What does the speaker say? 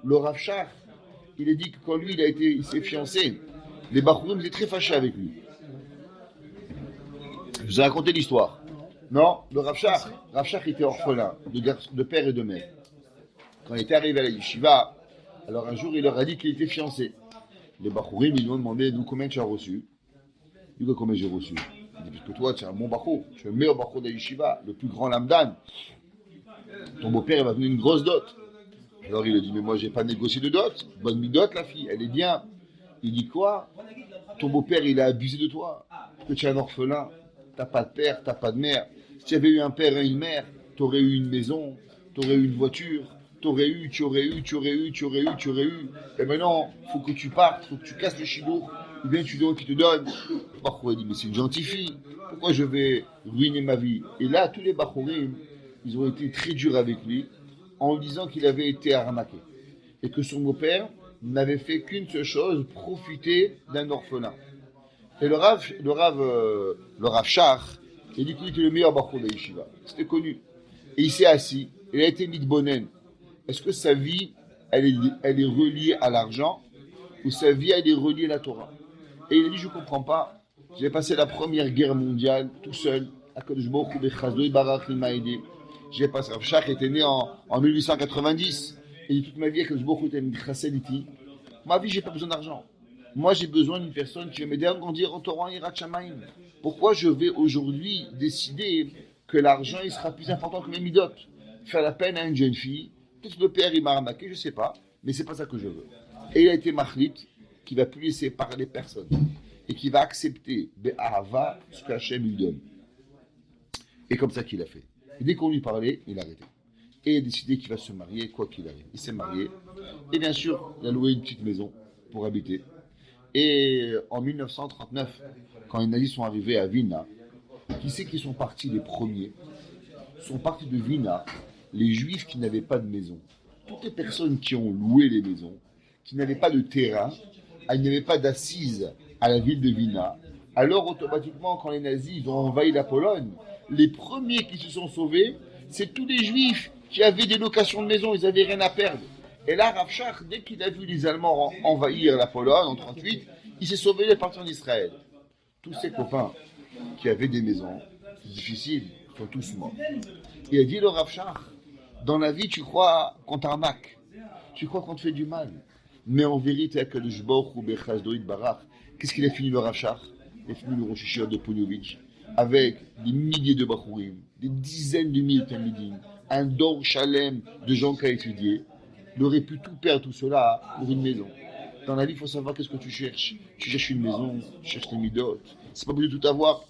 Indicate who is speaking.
Speaker 1: le Rav Shach, il a dit que quand lui, il s'est fiancé, les Bachourim étaient très fâchés avec lui. Je vous ai raconté l'histoire. Non, le Rav Shach était orphelin, de père et de mère. Quand il était arrivé à la yeshiva, alors un jour, il leur a dit qu'il était fiancé. Les Bachourim, ils lui ont demandé, nous, combien tu as reçu? Il dit, combien j'ai reçu? Il dit, parce que toi, tu es un bon Bachou, tu es le meilleur Bachou de la yeshiva, le plus grand lamdan. Ton beau-père, il va donner une grosse dot. Alors il a dit, mais moi, j'ai pas négocié de dot. Bonne dot, la fille, elle est bien. Il dit, quoi? Ton beau-père, il a abusé de toi. Parce que tu es un orphelin, t'as pas de père, t'as pas de mère. Si tu avais eu un père et une mère, tu aurais eu une maison, tu aurais eu une voiture, tu aurais eu. Et maintenant, il faut que tu partes, il faut que tu casses le chidour, ou bien tu donnes qui te donne. Bachour, il dit, mais c'est une gentille fille, pourquoi je vais ruiner ma vie? Et là, tous les Bachourim, ils ont été très durs avec lui, en lui disant qu'il avait été arnaqué. Et que son beau-père n'avait fait qu'une seule chose, profiter d'un orphelin. Et le Rav Shach, il dit qu'il était le meilleur Bachour de Yeshiva. C'était connu. Et il s'est assis, il a été mitbonen. Est-ce que sa vie, elle est reliée à l'argent, ou sa vie, elle est reliée à la Torah? Et il a dit, je ne comprends pas. J'ai passé la première guerre mondiale tout seul. J'ai passé, Rav Shach était né en 1890. Et toute ma vie, ma vie, j'ai pas besoin d'argent. Moi, j'ai besoin d'une personne qui va m'aider à grandir en Torah et Yirat Shamayim. Pourquoi je vais aujourd'hui décider que l'argent il sera plus important que mes midot? Faire la peine à une jeune fille, peut-être le père il m'a arnaqué, je sais pas, mais c'est pas ça que je veux. Et il a été machlit qui va plus laisser parler personne et qui va accepter be'ahava ce qu'Hachem lui donne. Et comme ça qu'il a fait. Et dès qu'on lui parlait, il a arrêté. Et il a décidé qu'il va se marier, quoi qu'il arrive. Il s'est marié. Et bien sûr, il a loué une petite maison pour habiter. Et en 1939, quand les nazis sont arrivés à Vilna, qui c'est qui sont partis les premiers? Sont partis de Vilna les juifs qui n'avaient pas de maison. Toutes les personnes qui ont loué les maisons, qui n'avaient pas de terrain, qui n'avaient pas d'assises à la ville de Vilna, alors automatiquement, quand les nazis ils ont envahi la Pologne, les premiers qui se sont sauvés, c'est tous les juifs qui avaient des locations de maisons, ils n'avaient rien à perdre. Et là, Rav Shach, dès qu'il a vu les Allemands envahir la Pologne en 1938, il s'est sauvé les partisans d'Israël. Tous ses copains qui avaient des maisons difficiles sont tous morts. Il a dit le Rav Shach, dans la vie, tu crois qu'on t'arnaque, tu crois qu'on te fait du mal. Mais en vérité, qu'est-ce qu'il a fini le Rav Shach? Il a fini le Rosh Hashanah de Ponyovitch avec des milliers de Bachourim, des dizaines de milliers de Talmidim, un dor chalem de gens qui a étudié. Il aurait pu tout perdre, tout cela, pour une maison. Dans la vie, il faut savoir qu'est-ce que tu cherches. Tu cherches une maison, tu cherches les midot. C'est pas obligé de tout avoir.